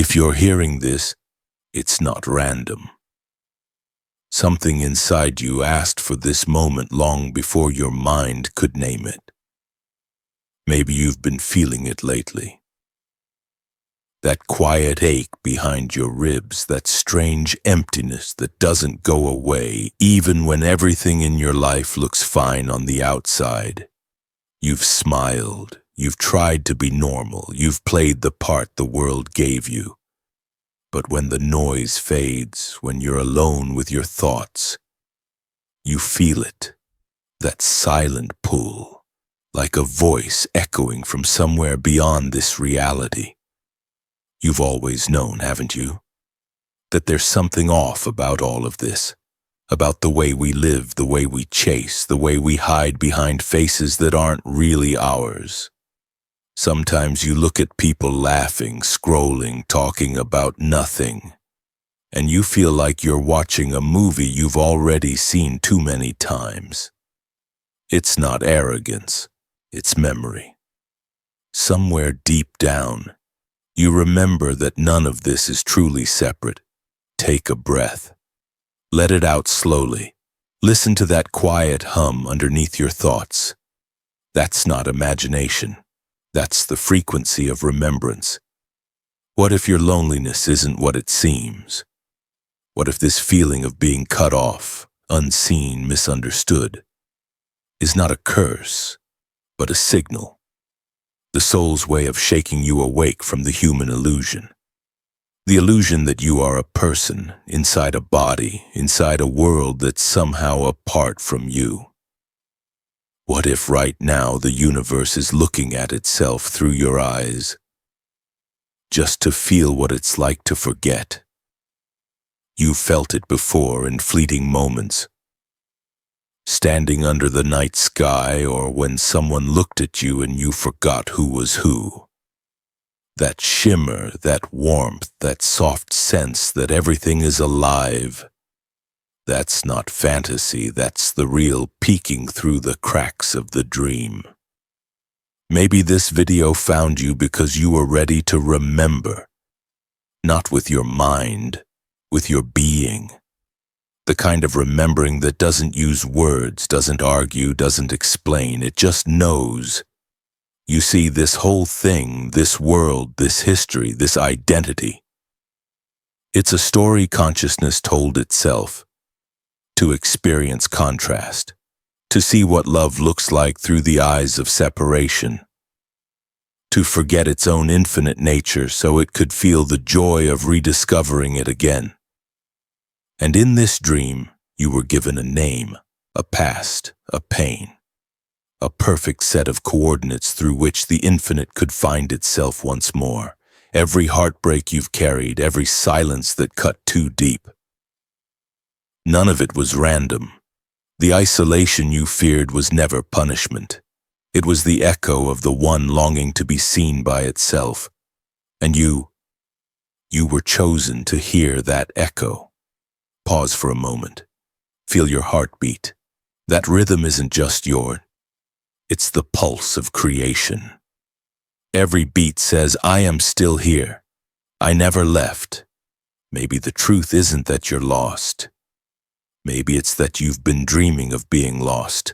If you're hearing this, it's not random. Something inside you asked for this moment long before your mind could name it. Maybe you've been feeling it lately. That quiet ache behind your ribs, that strange emptiness that doesn't go away even when everything in your life looks fine on the outside. You've smiled, you've tried to be normal, you've played the part the world gave you. But when the noise fades, when you're alone with your thoughts, you feel it, that silent pull, like a voice echoing from somewhere beyond this reality. You've always known, haven't you, that there's something off about all of this, about the way we live, the way we chase, the way we hide behind faces that aren't really ours. Sometimes you look at people laughing, scrolling, talking about nothing, and you feel like you're watching a movie you've already seen too many times. It's not arrogance, it's memory. Somewhere deep down, you remember that none of this is truly separate. Take a breath. Let it out slowly. Listen to that quiet hum underneath your thoughts. That's not imagination. That's the frequency of remembrance. What if your loneliness isn't what it seems? What if this feeling of being cut off, unseen, misunderstood, is not a curse, but a signal? The soul's way of shaking you awake from the human illusion. The illusion that you are a person, inside a body, inside a world that's somehow apart from you. What if right now the universe is looking at itself through your eyes, just to feel what it's like to forget? You felt it before in fleeting moments, standing under the night sky, or when someone looked at you and you forgot who was who. That shimmer, that warmth, that soft sense that everything is alive. That's not fantasy, that's the real peeking through the cracks of the dream. Maybe this video found you because you were ready to remember, not with your mind, with your being. The kind of remembering that doesn't use words, doesn't argue, doesn't explain, it just knows. You see, this whole thing, this world, this history, this identity, it's a story consciousness told itself. To experience contrast, to see what love looks like through the eyes of separation, to forget its own infinite nature so it could feel the joy of rediscovering it again. And in this dream, you were given a name, a past, a pain, a perfect set of coordinates through which the infinite could find itself once more. Every heartbreak you've carried, every silence that cut too deep. None of it was random. The isolation you feared was never punishment. It was the echo of the one longing to be seen by itself. And you were chosen to hear that echo. Pause for a moment. Feel your heartbeat. That rhythm isn't just yours. It's the pulse of creation. Every beat says, I am still here. I never left. Maybe the truth isn't that you're lost. Maybe it's that you've been dreaming of being lost,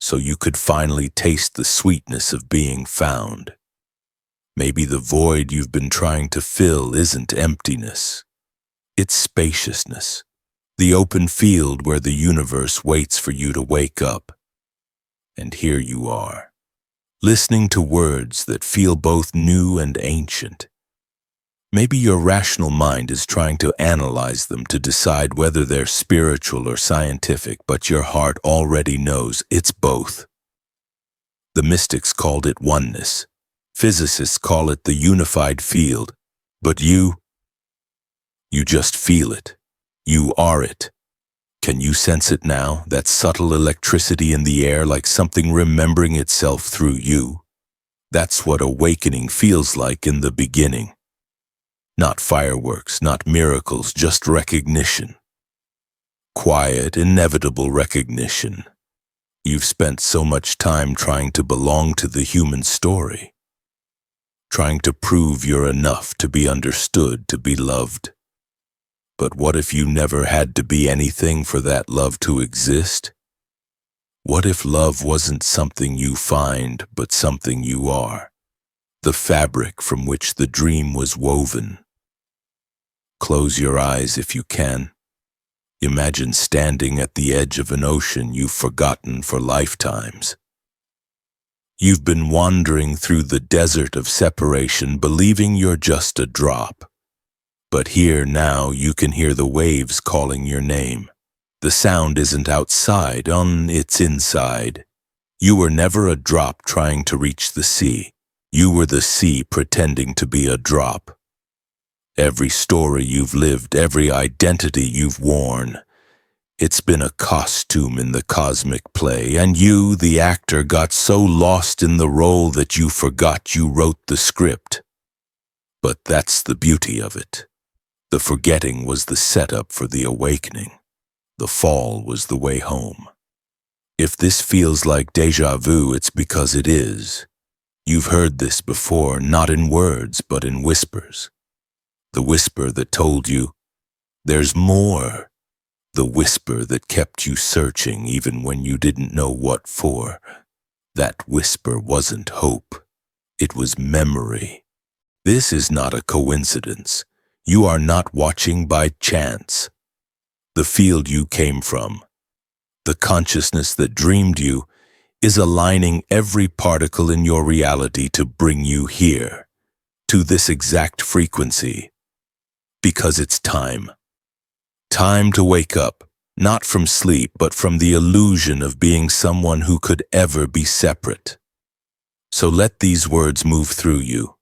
so you could finally taste the sweetness of being found. Maybe the void you've been trying to fill isn't emptiness. It's spaciousness, the open field where the universe waits for you to wake up. And here you are, listening to words that feel both new and ancient. Maybe your rational mind is trying to analyze them to decide whether they're spiritual or scientific, but your heart already knows it's both. The mystics called it oneness. Physicists call it the unified field. But you just feel it. You are it. Can you sense it now, that subtle electricity in the air, like something remembering itself through you? That's what awakening feels like in the beginning. Not fireworks, not miracles, just recognition. Quiet, inevitable recognition. You've spent so much time trying to belong to the human story. trying to prove you're enough to be understood, to be loved. But what if you never had to be anything for that love to exist? What if love wasn't something you find, but something you are? The fabric from which the dream was woven. Close your eyes if you can. Imagine standing at the edge of an ocean you've forgotten for lifetimes. You've been wandering through the desert of separation, believing you're just a drop. But here now you can hear the waves calling your name. The sound isn't outside, it's inside. You were never a drop trying to reach the sea. You were the sea pretending to be a drop. Every story you've lived, every identity you've worn, it's been a costume in the cosmic play, and you, the actor, got so lost in the role that you forgot you wrote the script. But that's the beauty of it. The forgetting was the setup for the awakening. The fall was the way home. If this feels like déjà vu, it's because it is. You've heard this before, not in words, but in whispers. The whisper that told you, there's more. The whisper that kept you searching even when you didn't know what for. That whisper wasn't hope. It was memory. This is not a coincidence. You are not watching by chance. The field you came from, the consciousness that dreamed you, is aligning every particle in your reality to bring you here, to this exact frequency. Because it's time. Time to wake up, not from sleep, but from the illusion of being someone who could ever be separate. So let these words move through you.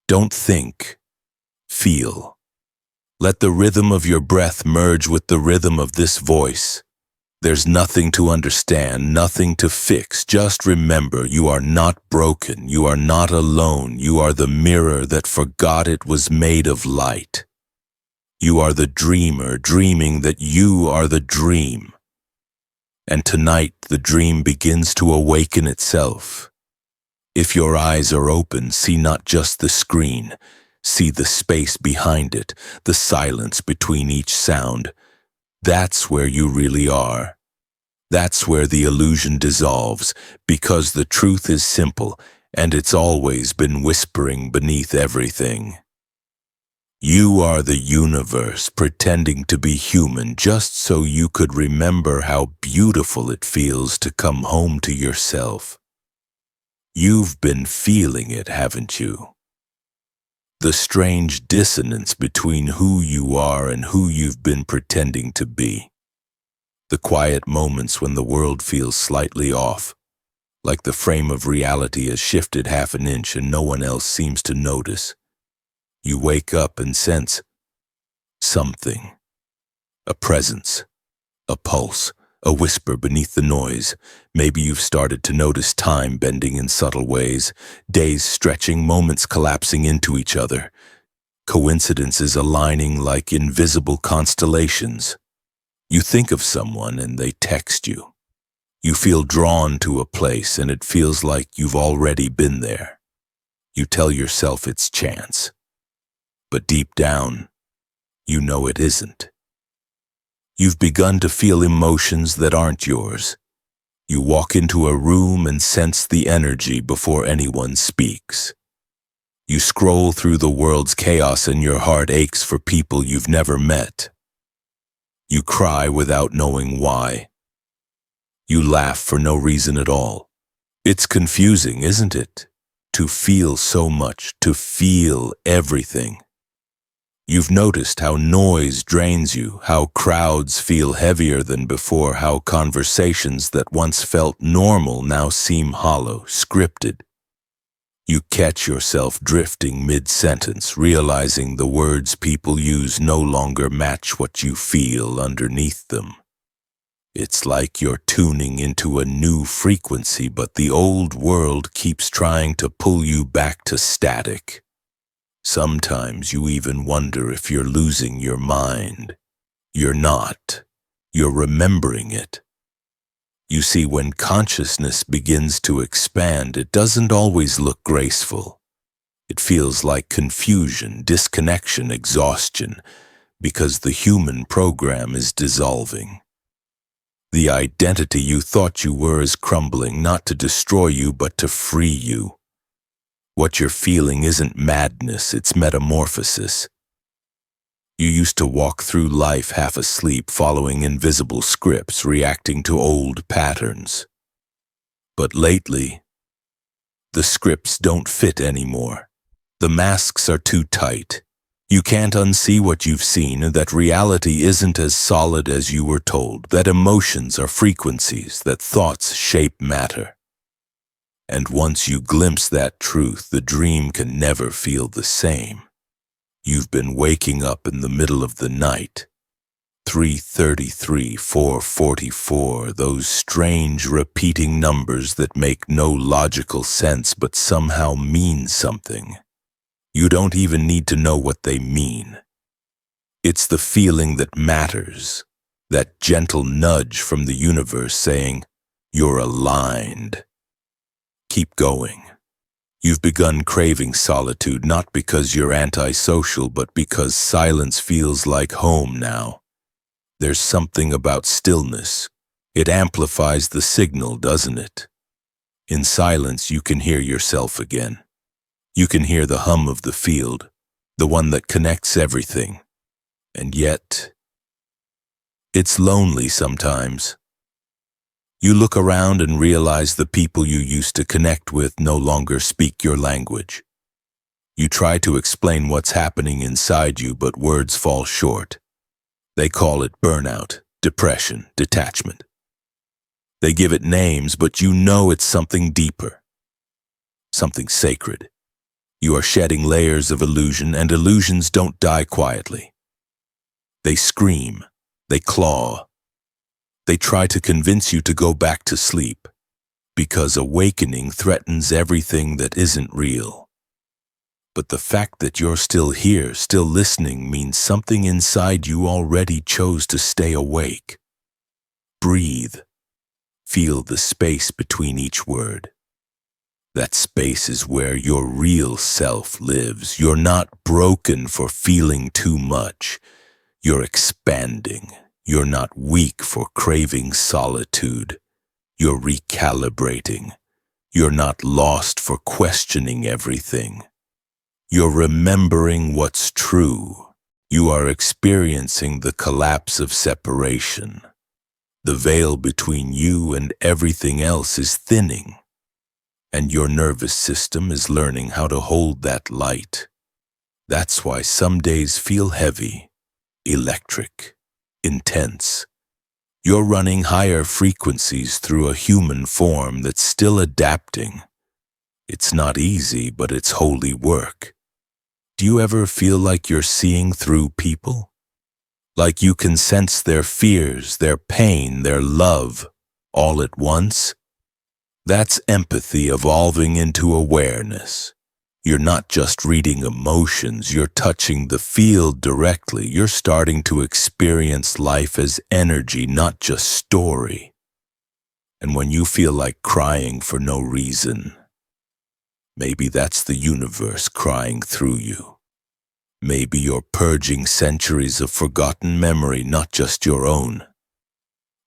Don't think, feel. Let the rhythm of your breath merge with the rhythm of this voice. There's nothing to understand, nothing to fix. Just remember, you are not broken. You are not alone. You are the mirror that forgot it was made of light. You are the dreamer, dreaming that you are the dream. And tonight, the dream begins to awaken itself. If your eyes are open, see not just the screen. See the space behind it, the silence between each sound. That's where you really are. That's where the illusion dissolves, because the truth is simple, and it's always been whispering beneath everything. You are the universe pretending to be human just so you could remember how beautiful it feels to come home to yourself. You've been feeling it, haven't you? The strange dissonance between who you are and who you've been pretending to be. The quiet moments when the world feels slightly off, like the frame of reality has shifted half an inch and no one else seems to notice. You wake up and sense something. A presence, a pulse, a whisper beneath the noise. Maybe you've started to notice time bending in subtle ways, days stretching, moments collapsing into each other, coincidences aligning like invisible constellations. You think of someone and they text you. You feel drawn to a place and it feels like you've already been there. You tell yourself it's chance. But deep down, you know it isn't. You've begun to feel emotions that aren't yours. You walk into a room and sense the energy before anyone speaks. You scroll through the world's chaos and your heart aches for people you've never met. You cry without knowing why. You laugh for no reason at all. It's confusing, isn't it? To feel so much, to feel everything. You've noticed how noise drains you, how crowds feel heavier than before, how conversations that once felt normal now seem hollow, scripted. You catch yourself drifting mid-sentence, realizing the words people use no longer match what you feel underneath them. It's like you're tuning into a new frequency, but the old world keeps trying to pull you back to static. Sometimes you even wonder if you're losing your mind. You're not. You're remembering it. You see, when consciousness begins to expand, it doesn't always look graceful. It feels like confusion, disconnection, exhaustion, because the human program is dissolving. The identity you thought you were is crumbling, not to destroy you, but to free you. What you're feeling isn't madness, it's metamorphosis. You used to walk through life half asleep, following invisible scripts, reacting to old patterns. But lately, the scripts don't fit anymore. The masks are too tight. You can't unsee what you've seen, and that reality isn't as solid as you were told, that emotions are frequencies, that thoughts shape matter. And once you glimpse that truth, the dream can never feel the same. You've been waking up in the middle of the night. 3:33, 4:44, those strange repeating numbers that make no logical sense but somehow mean something. You don't even need to know what they mean. It's the feeling that matters, that gentle nudge from the universe saying, "You're aligned. Keep going." You've begun craving solitude, not because you're antisocial, but because silence feels like home now. There's something about stillness. It amplifies the signal, doesn't it? In silence, you can hear yourself again. You can hear the hum of the field, the one that connects everything. And yet, it's lonely sometimes. You look around and realize the people you used to connect with no longer speak your language. You try to explain what's happening inside you, but words fall short. They call it burnout, depression, detachment. They give it names, but you know it's something deeper, something sacred. You are shedding layers of illusion, and illusions don't die quietly. They scream, they claw. They try to convince you to go back to sleep, because awakening threatens everything that isn't real. But the fact that you're still here, still listening, means something inside you already chose to stay awake. Breathe. Feel the space between each word. That space is where your real self lives. You're not broken for feeling too much. You're expanding. You're not weak for craving solitude. You're recalibrating. You're not lost for questioning everything. You're remembering what's true. You are experiencing the collapse of separation. The veil between you and everything else is thinning, and your nervous system is learning how to hold that light. That's why some days feel heavy, electric, intense. You're running higher frequencies through a human form that's still adapting. It's not easy, but it's holy work. Do you ever feel like you're seeing through people? Like you can sense their fears, their pain, their love, all at once? That's empathy evolving into awareness. You're not just reading emotions, you're touching the field directly. You're starting to experience life as energy, not just story. And when you feel like crying for no reason, maybe that's the universe crying through you. Maybe you're purging centuries of forgotten memory, not just your own.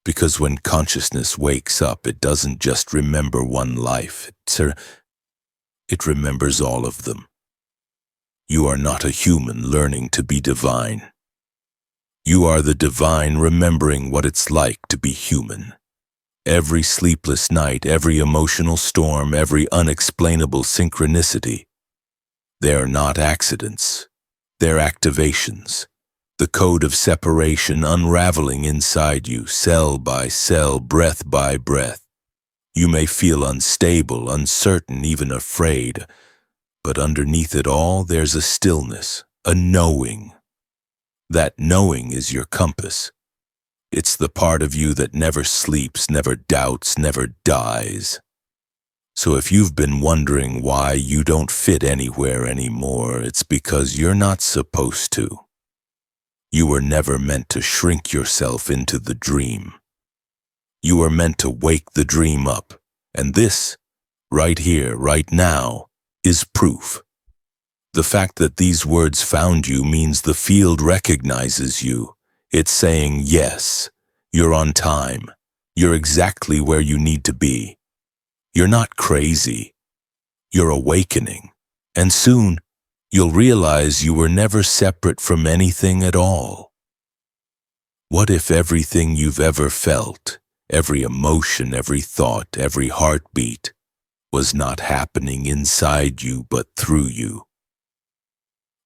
Because when consciousness wakes up, it doesn't just remember one life, it remembers all of them. You are not a human learning to be divine. You are the divine remembering what it's like to be human. Every sleepless night, every emotional storm, every unexplainable synchronicity, they're not accidents. They're activations. The code of separation unraveling inside you, cell by cell, breath by breath. You may feel unstable, uncertain, even afraid, but underneath it all, there's a stillness, a knowing. That knowing is your compass. It's the part of you that never sleeps, never doubts, never dies. So if you've been wondering why you don't fit anywhere anymore, it's because you're not supposed to. You were never meant to shrink yourself into the dream. You were meant to wake the dream up, and this, right here, right now, is proof. The fact that these words found you means the field recognizes you. It's saying, yes, you're on time. You're exactly where you need to be. You're not crazy. You're awakening. And soon, you'll realize you were never separate from anything at all. What if everything you've ever felt, every emotion, every thought, every heartbeat, was not happening inside you but through you?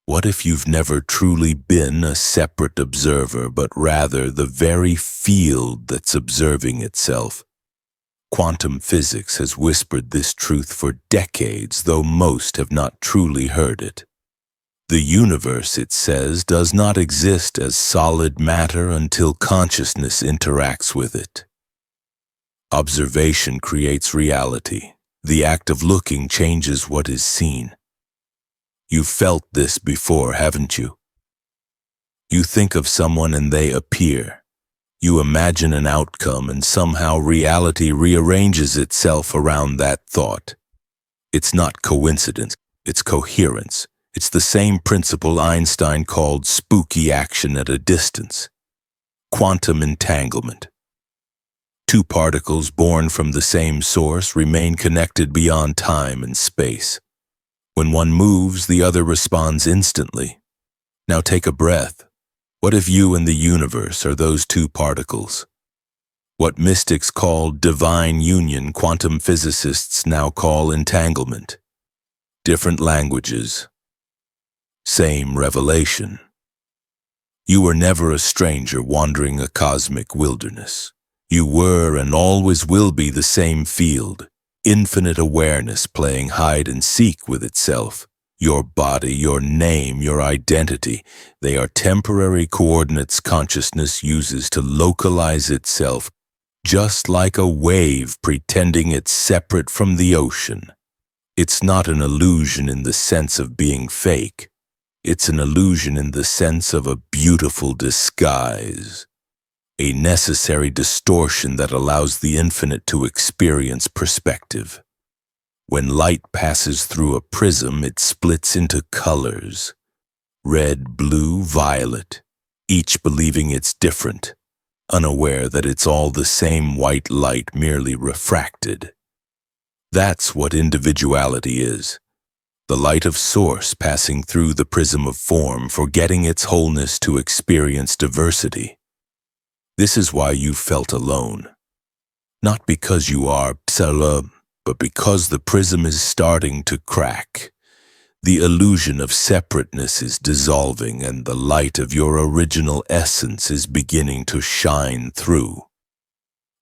What if you've never truly been a separate observer, but rather the very field that's observing itself? Quantum physics has whispered this truth for decades, though most have not truly heard it. The universe, it says, does not exist as solid matter until consciousness interacts with it. Observation creates reality. The act of looking changes what is seen. You've felt this before, haven't you? You think of someone and they appear. You imagine an outcome and somehow reality rearranges itself around that thought. It's not coincidence, it's coherence. It's the same principle Einstein called spooky action at a distance. Quantum entanglement. Two particles born from the same source remain connected beyond time and space. When one moves, the other responds instantly. Now take a breath. What if you and the universe are those two particles? What mystics call divine union, quantum physicists now call entanglement. Different languages. Same revelation. You were never a stranger wandering a cosmic wilderness. You were and always will be the same field. Infinite awareness playing hide and seek with itself. Your body, your name, your identity, they are temporary coordinates consciousness uses to localize itself, just like a wave pretending it's separate from the ocean. It's not an illusion in the sense of being fake. It's an illusion in the sense of a beautiful disguise. A necessary distortion that allows the infinite to experience perspective. When light passes through a prism, it splits into colors. Red, blue, violet, each believing it's different, unaware that it's all the same white light merely refracted. That's what individuality is. The light of source passing through the prism of form, forgetting its wholeness to experience diversity. This is why you felt alone. Not because you are seul, but because the prism is starting to crack. The illusion of separateness is dissolving and the light of your original essence is beginning to shine through.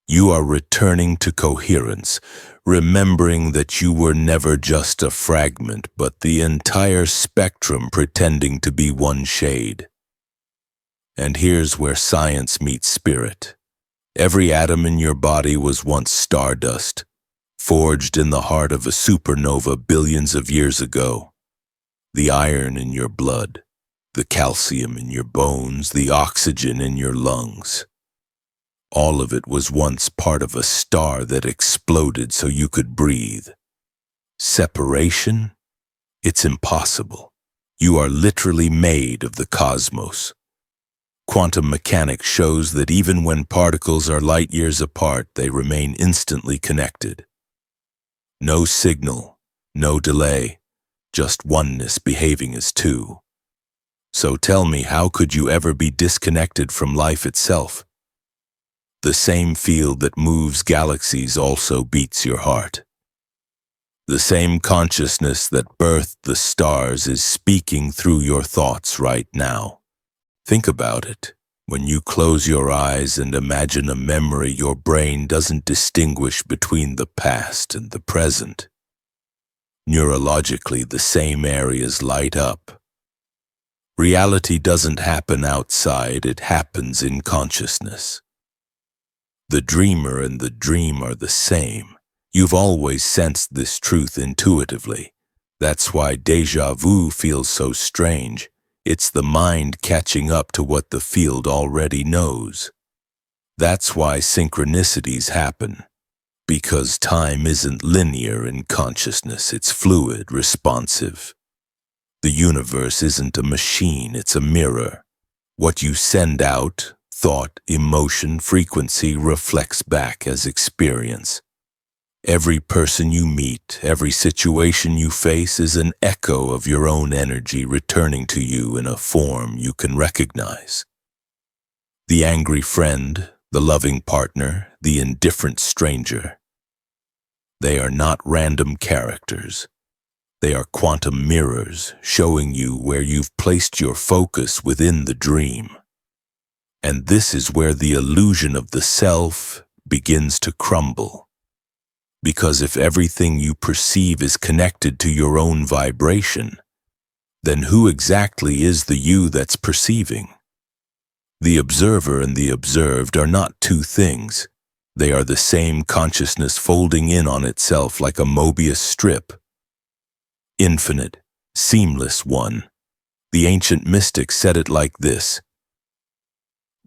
You are returning to coherence, remembering that you were never just a fragment, but the entire spectrum pretending to be one shade. And here's where science meets spirit. Every atom in your body was once stardust, forged in the heart of a supernova billions of years ago. The iron in your blood, the calcium in your bones, the oxygen in your lungs. All of it was once part of a star that exploded so you could breathe. Separation? It's impossible. You are literally made of the cosmos. Quantum mechanics shows that even when particles are light years apart, they remain instantly connected. No signal, no delay, just oneness behaving as two. So tell me, how could you ever be disconnected from life itself? The same field that moves galaxies also beats your heart. The same consciousness that birthed the stars is speaking through your thoughts right now. Think about it. When you close your eyes and imagine a memory, your brain doesn't distinguish between the past and the present. Neurologically, the same areas light up. Reality doesn't happen outside, it happens in consciousness. The dreamer and the dream are the same. You've always sensed this truth intuitively. That's why déjà vu feels so strange. It's the mind catching up to what the field already knows. That's why synchronicities happen. Because time isn't linear in consciousness, it's fluid, responsive. The universe isn't a machine, it's a mirror. What you send out, thought, emotion, frequency, reflects back as experience. Every person you meet, every situation you face is an echo of your own energy returning to you in a form you can recognize. The angry friend, the loving partner, the indifferent stranger. They are not random characters. They are quantum mirrors showing you where you've placed your focus within the dream. And this is where the illusion of the self begins to crumble. Because if everything you perceive is connected to your own vibration, then who exactly is the you that's perceiving? The observer and the observed are not two things. They are the same consciousness folding in on itself like a Mobius strip. Infinite, seamless one. The ancient mystics said it like this: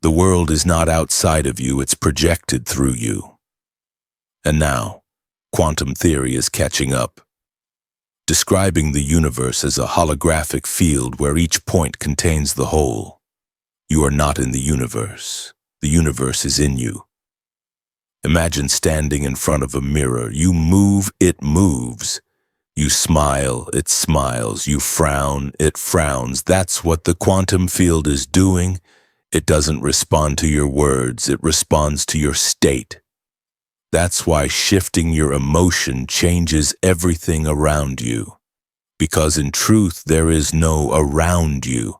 the world is not outside of you, it's projected through you. And now, quantum theory is catching up, describing the universe as a holographic field where each point contains the whole. You are not in the universe is in you. Imagine standing in front of a mirror. You move, it moves. You smile, it smiles. You frown, it frowns. That's what the quantum field is doing. It doesn't respond to your words, it responds to your state. That's why shifting your emotion changes everything around you. Because in truth, there is no around you.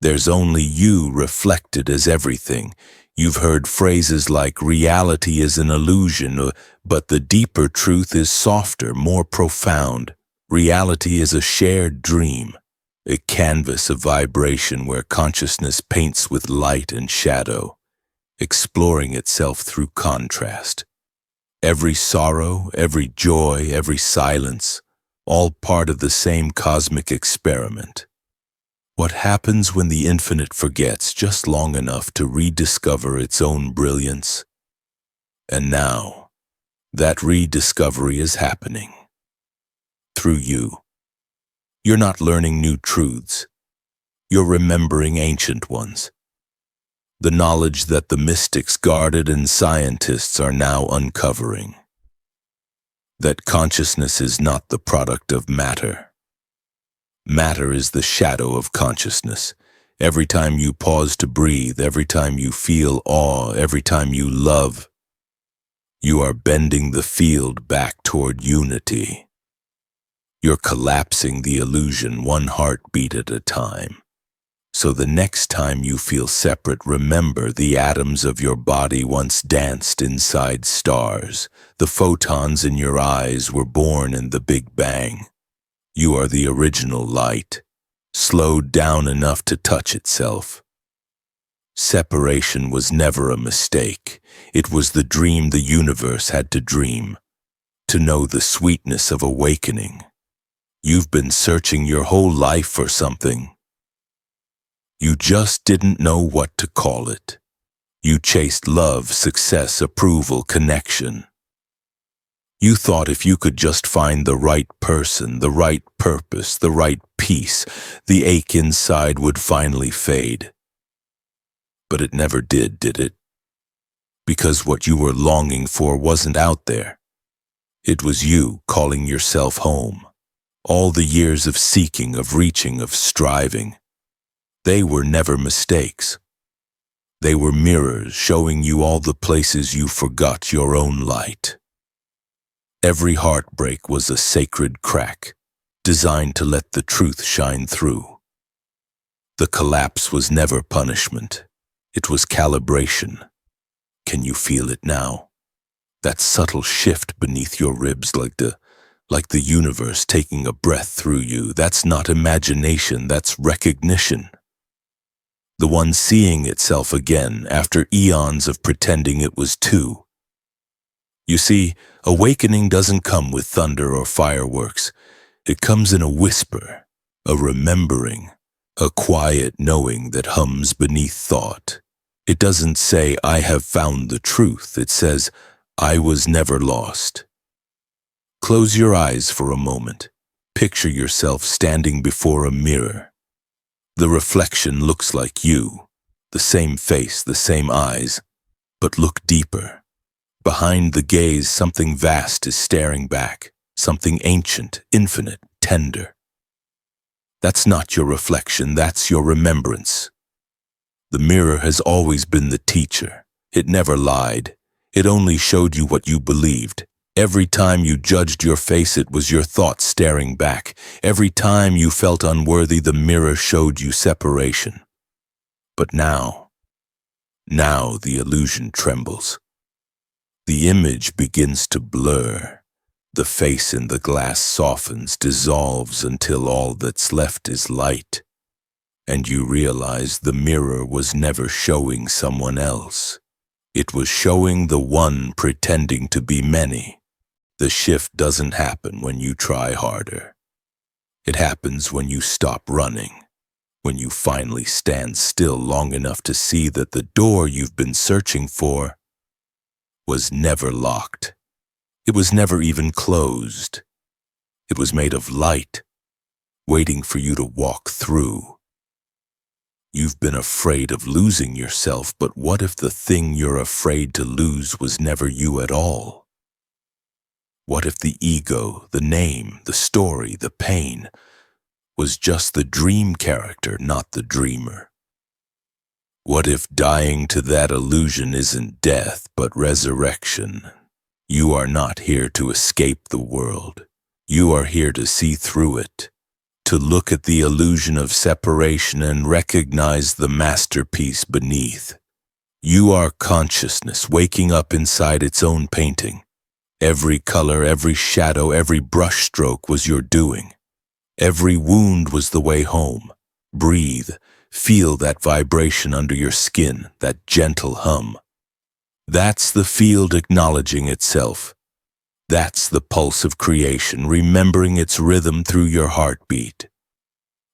There's only you reflected as everything. You've heard phrases like reality is an illusion, but the deeper truth is softer, more profound. Reality is a shared dream, a canvas of vibration where consciousness paints with light and shadow, exploring itself through contrast. Every sorrow, every joy, every silence, all part of the same cosmic experiment. What happens when the infinite forgets just long enough to rediscover its own brilliance? And now, that rediscovery is happening. Through you. You're not learning new truths. You're remembering ancient ones. The knowledge that the mystics guarded and scientists are now uncovering. That consciousness is not the product of matter. Matter is the shadow of consciousness. Every time you pause to breathe, every time you feel awe, every time you love, you are bending the field back toward unity. You're collapsing the illusion one heartbeat at a time. So the next time you feel separate, remember the atoms of your body once danced inside stars. The photons in your eyes were born in the Big Bang. You are the original light, slowed down enough to touch itself. Separation was never a mistake. It was the dream the universe had to dream, to know the sweetness of awakening. You've been searching your whole life for something. You just didn't know what to call it. You chased love, success, approval, connection. You thought if you could just find the right person, the right purpose, the right peace, the ache inside would finally fade. But it never did it? Because what you were longing for wasn't out there. It was you calling yourself home. All the years of seeking, of reaching, of striving, they were never mistakes. They were mirrors showing you all the places you forgot your own light. Every heartbreak was a sacred crack, designed to let the truth shine through. The collapse was never punishment. It was calibration. Can you feel it now? That subtle shift beneath your ribs like the universe taking a breath through you. That's not imagination, that's recognition. The one seeing itself again after eons of pretending it was two. You see, awakening doesn't come with thunder or fireworks. It comes in a whisper, a remembering, a quiet knowing that hums beneath thought. It doesn't say, I have found the truth. It says, I was never lost. Close your eyes for a moment. Picture yourself standing before a mirror. The reflection looks like you, the same face, the same eyes, but look deeper. Behind the gaze, something vast is staring back, something ancient, infinite, tender. That's not your reflection, that's your remembrance. The mirror has always been the teacher. It never lied. It only showed you what you believed. Every time you judged your face, it was your thoughts staring back. Every time you felt unworthy, the mirror showed you separation. But now the illusion trembles. The image begins to blur. The face in the glass softens, dissolves until all that's left is light. And you realize the mirror was never showing someone else. It was showing the one pretending to be many. The shift doesn't happen when you try harder. It happens when you stop running, when you finally stand still long enough to see that the door you've been searching for was never locked. It was never even closed. It was made of light, waiting for you to walk through. You've been afraid of losing yourself, but what if the thing you're afraid to lose was never you at all? What if the ego, the name, the story, the pain was just the dream character, not the dreamer? What if dying to that illusion isn't death, but resurrection? You are not here to escape the world. You are here to see through it, to look at the illusion of separation and recognize the masterpiece beneath. You are consciousness waking up inside its own painting. Every color, every shadow, every brushstroke was your doing. Every wound was the way home. Breathe. Feel that vibration under your skin, that gentle hum. That's the field acknowledging itself. That's the pulse of creation, remembering its rhythm through your heartbeat.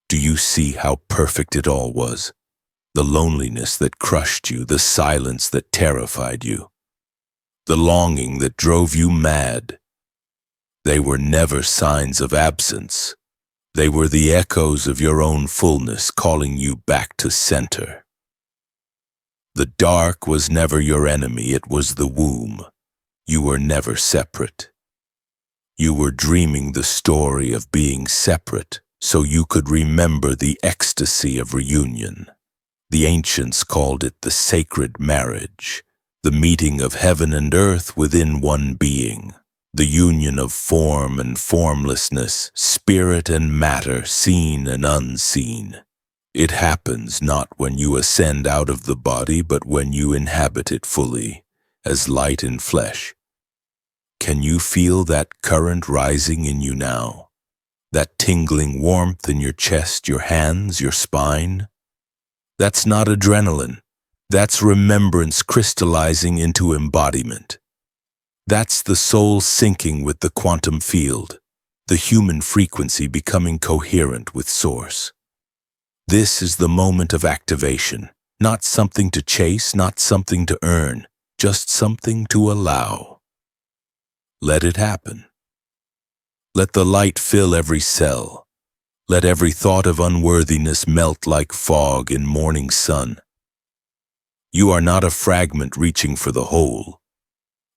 Do you see how perfect it all was? The loneliness that crushed you, the silence that terrified you, the longing that drove you mad. They were never signs of absence. They were the echoes of your own fullness calling you back to center. The dark was never your enemy, it was the womb. You were never separate. You were dreaming the story of being separate so you could remember the ecstasy of reunion. The ancients called it the sacred marriage, the meeting of heaven and earth within one being. The union of form and formlessness, spirit and matter, seen and unseen. It happens not when you ascend out of the body, but when you inhabit it fully, as light in flesh. Can you feel that current rising in you now? That tingling warmth in your chest, your hands, your spine? That's not adrenaline. That's remembrance crystallizing into embodiment. That's the soul syncing with the quantum field, the human frequency becoming coherent with source. This is the moment of activation, not something to chase, not something to earn, just something to allow. Let it happen. Let the light fill every cell. Let every thought of unworthiness melt like fog in morning sun. You are not a fragment reaching for the whole.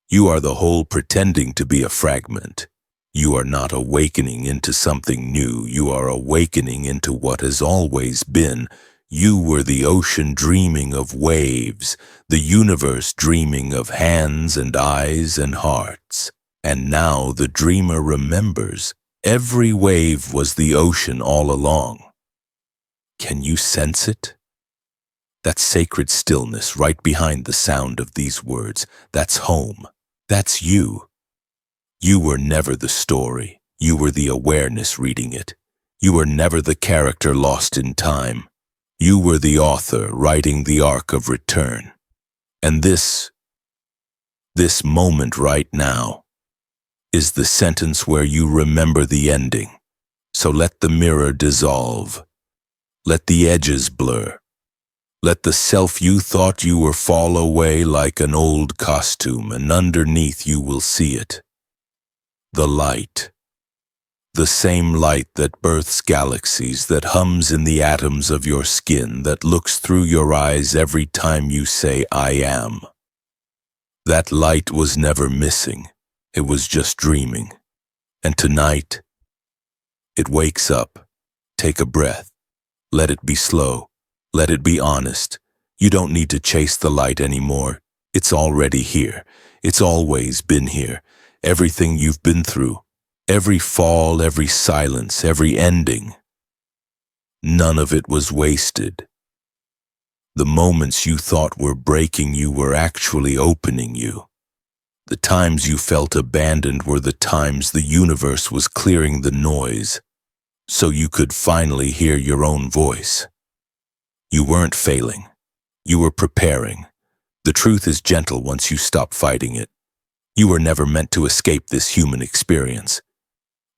You are the whole pretending to be a fragment. You are not awakening into something new. You are awakening into what has always been. You were the ocean dreaming of waves, the universe dreaming of hands and eyes and hearts. And now the dreamer remembers. Every wave was the ocean all along. Can you sense it? That sacred stillness right behind the sound of these words, that's home. That's you. You were never the story. You were the awareness reading it. You were never the character lost in time. You were the author writing the arc of return. And this moment right now is the sentence where you remember the ending. So let the mirror dissolve. Let the edges blur. Let the self you thought you were fall away like an old costume, and underneath you will see it. The light. The same light that births galaxies, that hums in the atoms of your skin, that looks through your eyes every time you say, I am. That light was never missing. It was just dreaming. And tonight, it wakes up. Take a breath. Let it be slow. Let it be honest. You don't need to chase the light anymore. It's already here. It's always been here. Everything you've been through. Every fall, every silence, every ending. None of it was wasted. The moments you thought were breaking you were actually opening you. The times you felt abandoned were the times the universe was clearing the noise, so you could finally hear your own voice. You weren't failing. You were preparing. The truth is gentle once you stop fighting it. You were never meant to escape this human experience.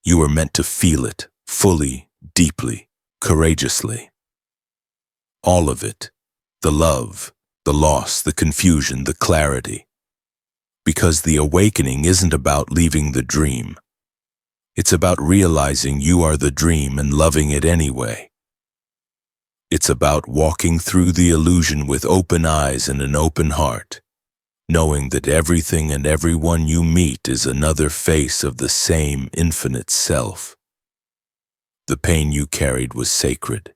You were meant to feel it, fully, deeply, courageously. All of it. The love, the loss, the confusion, the clarity. Because the awakening isn't about leaving the dream. It's about realizing you are the dream and loving it anyway. It's about walking through the illusion with open eyes and an open heart, knowing that everything and everyone you meet is another face of the same infinite self. The pain you carried was sacred.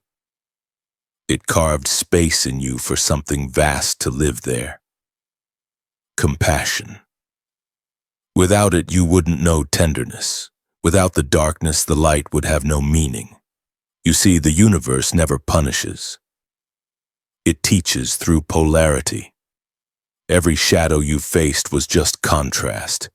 It carved space in you for something vast to live there. Compassion. Without it, you wouldn't know tenderness. Without the darkness, the light would have no meaning. You see, the universe never punishes. It teaches through polarity. Every shadow you faced was just contrast,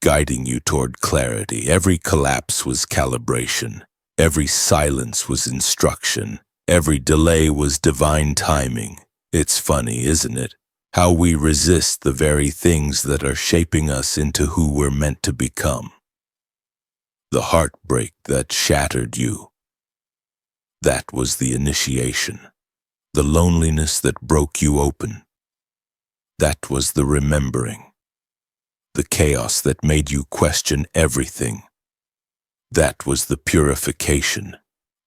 guiding you toward clarity. Every collapse was calibration. Every silence was instruction. Every delay was divine timing. It's funny, isn't it? How we resist the very things that are shaping us into who we're meant to become. The heartbreak that shattered you. That was the initiation. The loneliness that broke you open. That was the remembering. The chaos that made you question everything. That was the purification.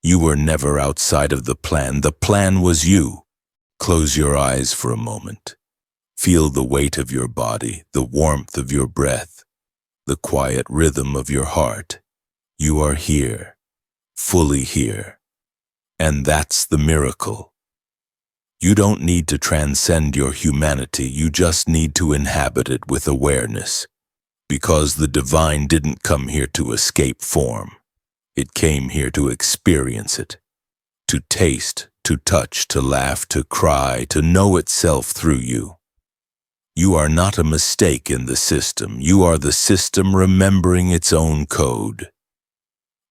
You were never outside of the plan. The plan was you. Close your eyes for a moment. Feel the weight of your body, the warmth of your breath, the quiet rhythm of your heart. You are here, fully here. And that's the miracle. You don't need to transcend your humanity. You just need to inhabit it with awareness. Because the divine didn't come here to escape form. It came here to experience it, to taste, to touch, to laugh, to cry, to know itself through you. You are not a mistake in the system. You are the system remembering its own code.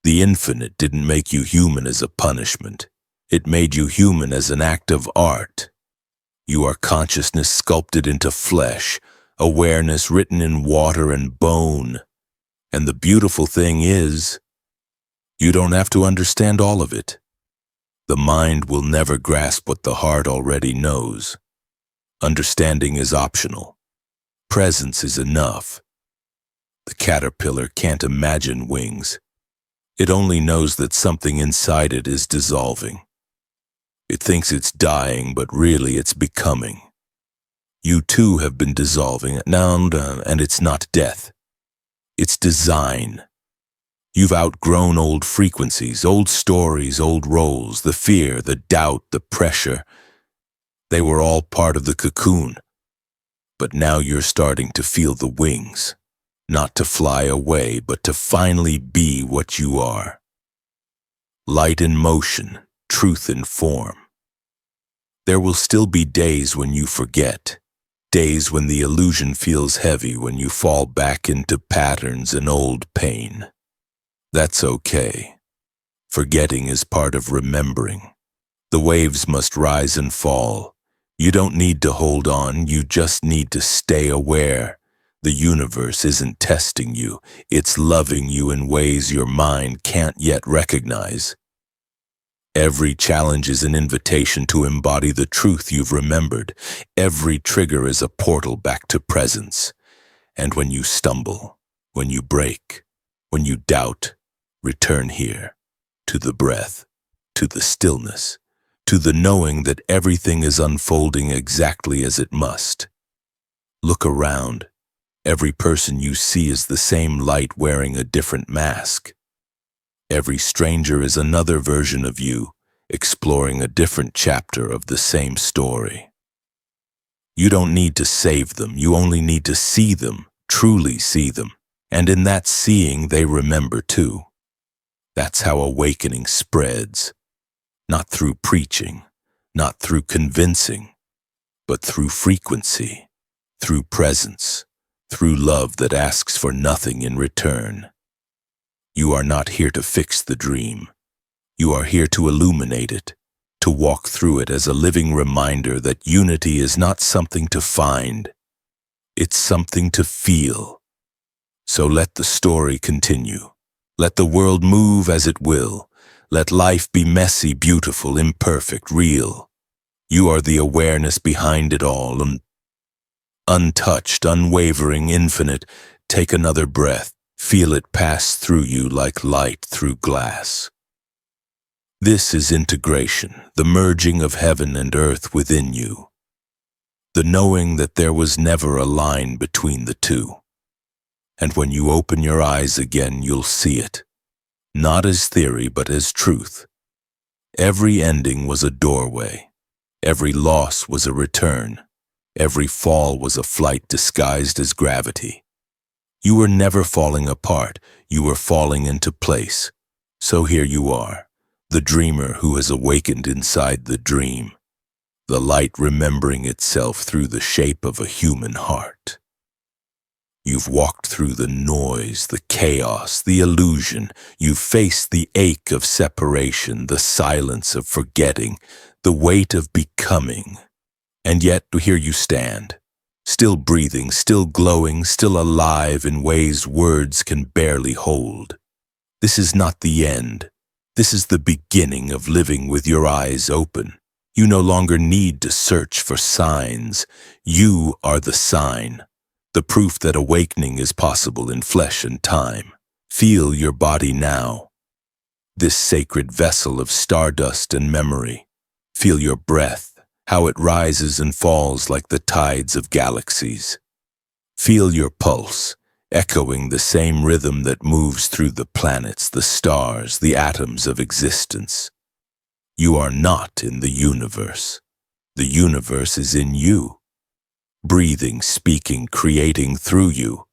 The infinite didn't make you human as a punishment. It made you human as an act of art. You are consciousness sculpted into flesh, awareness written in water and bone. And the beautiful thing is, you don't have to understand all of it. The mind will never grasp what the heart already knows. Understanding is optional. Presence is enough. The caterpillar can't imagine wings. It only knows that something inside it is dissolving. It thinks it's dying, but really it's becoming. You too have been dissolving now, and it's not death. It's design. You've outgrown old frequencies, old stories, old roles, the fear, the doubt, the pressure. They were all part of the cocoon. But now you're starting to feel the wings, not to fly away, but to finally be what you are. Light in motion, truth in form. There will still be days when you forget, days when the illusion feels heavy, when you fall back into patterns and old pain. That's okay. Forgetting is part of remembering. The waves must rise and fall. You don't need to hold on, you just need to stay aware. The universe isn't testing you, it's loving you in ways your mind can't yet recognize. Every challenge is an invitation to embody the truth you've remembered. Every trigger is a portal back to presence. And when you stumble, when you break, when you doubt, Return here, to the breath, to the stillness, to the knowing that everything is unfolding exactly as it must. Look around. Every person you see is the same light wearing a different mask. Every stranger is another version of you, exploring a different chapter of the same story. You don't need to save them, you only need to see them, truly see them. And in that seeing, they remember too. That's how awakening spreads. Not through preaching, not through convincing, but through frequency, through presence, through love that asks for nothing in return. You are not here to fix the dream. You are here to illuminate it, to walk through it as a living reminder that unity is not something to find. It's something to feel. So let the story continue. Let the world move as it will. Let life be messy, beautiful, imperfect, real. You are the awareness behind it all, untouched, unwavering, infinite. Take another breath. Feel it pass through you like light through glass. This is integration, the merging of heaven and earth within you. The knowing that there was never a line between the two. And when you open your eyes again, you'll see it. Not as theory, but as truth. Every ending was a doorway. Every loss was a return. Every fall was a flight disguised as gravity. You were never falling apart, you were falling into place. So here you are, the dreamer who has awakened inside the dream, the light remembering itself through the shape of a human heart. You've walked through the noise, the chaos, the illusion. You've faced the ache of separation, the silence of forgetting, the weight of becoming. And yet here you stand, still breathing, still glowing, still alive in ways words can barely hold. This is not the end. This is the beginning of living with your eyes open. You no longer need to search for signs. You are the sign, the proof that awakening is possible in flesh and time. Feel your body now, this sacred vessel of stardust and memory. Feel your breath, how it rises and falls like the tides of galaxies. Feel your pulse, echoing the same rhythm that moves through the planets, the stars, the atoms of existence. You are not in the universe. The universe is in you, breathing, speaking, creating through you.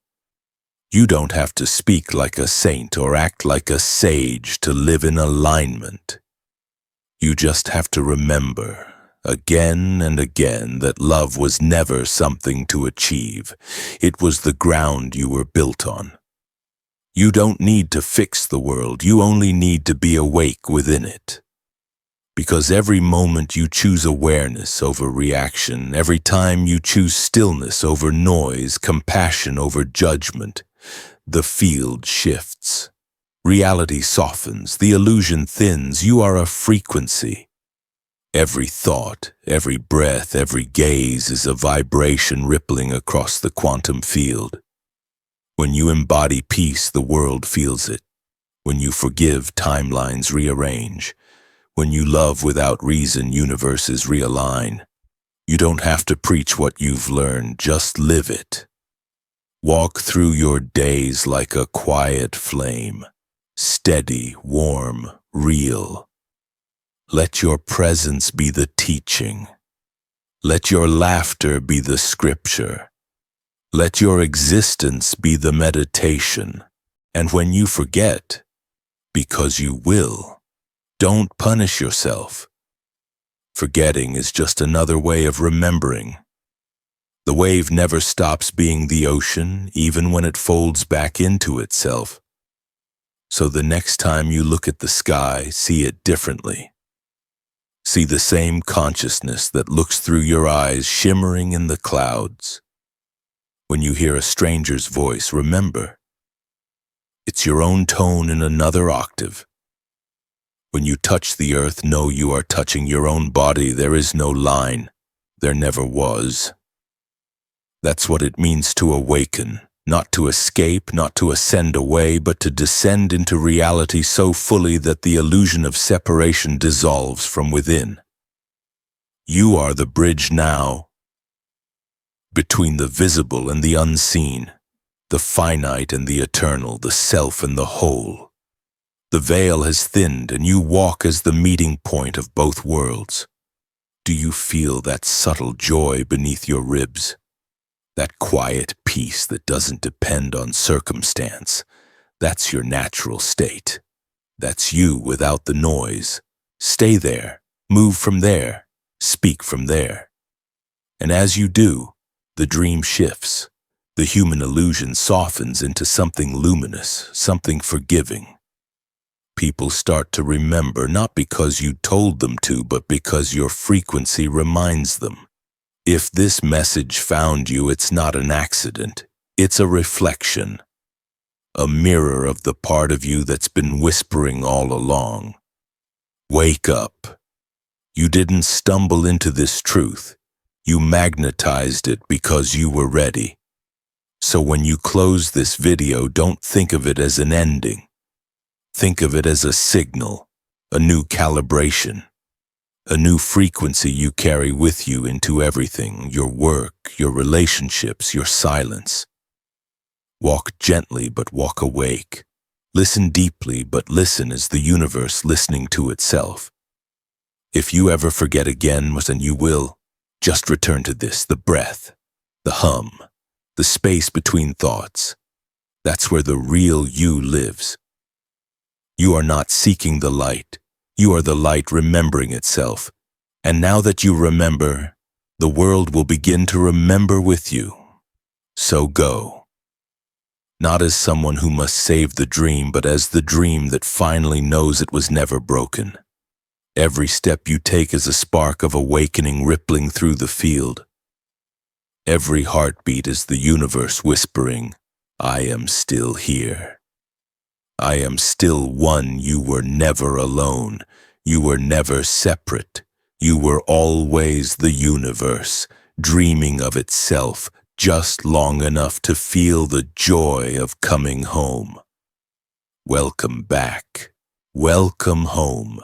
You don't have to speak like a saint or act like a sage to live in alignment. You just have to remember, again and again, that love was never something to achieve. It was the ground you were built on. You don't need to fix the world, you only need to be awake within it. Because every moment you choose awareness over reaction, every time you choose stillness over noise, compassion over judgment, the field shifts. Reality softens, the illusion thins. You are a frequency. Every thought, every breath, every gaze is a vibration rippling across the quantum field. When you embody peace, the world feels it. When you forgive, timelines rearrange. When you love without reason, universes realign. You don't have to preach what you've learned, just live it. Walk through your days like a quiet flame, steady, warm, real. Let your presence be the teaching. Let your laughter be the scripture. Let your existence be the meditation. And when you forget, because you will, don't punish yourself. Forgetting is just another way of remembering. The wave never stops being the ocean, even when it folds back into itself. So the next time you look at the sky, see it differently. See the same consciousness that looks through your eyes shimmering in the clouds. When you hear a stranger's voice, remember, it's your own tone in another octave. When you touch the earth, know you are touching your own body. There is no line. There never was. That's what it means to awaken, Not to escape, not to ascend away, but to descend into reality so fully that the illusion of separation dissolves from within. You are the bridge now between the visible and the unseen, the finite and the eternal, the self and the whole. The veil has thinned and you walk as the meeting point of both worlds. Do you feel that subtle joy beneath your ribs? That quiet peace that doesn't depend on circumstance? That's your natural state. That's you without the noise. Stay there, move from there, speak from there. And as you do, the dream shifts. The human illusion softens into something luminous, something forgiving. People start to remember not because you told them to, but because your frequency reminds them. If this message found you, it's not an accident. It's a reflection, a mirror of the part of you that's been whispering all along. Wake up. You didn't stumble into this truth. You magnetized it because you were ready. So when you close this video, don't think of it as an ending. Think of it as a signal, a new calibration, a new frequency you carry with you into everything, your work, your relationships, your silence. Walk gently, but walk awake. Listen deeply, but listen as the universe listening to itself. If you ever forget again, and you will, just return to this, the breath, the hum, the space between thoughts. That's where the real you lives. You are not seeking the light. You are the light remembering itself. And now that you remember, the world will begin to remember with you. So go. Not as someone who must save the dream, but as the dream that finally knows it was never broken. Every step you take is a spark of awakening rippling through the field. Every heartbeat is the universe whispering, I am still here. I am still one. You were never alone. You were never separate. You were always the universe, dreaming of itself just long enough to feel the joy of coming home. Welcome back. Welcome home.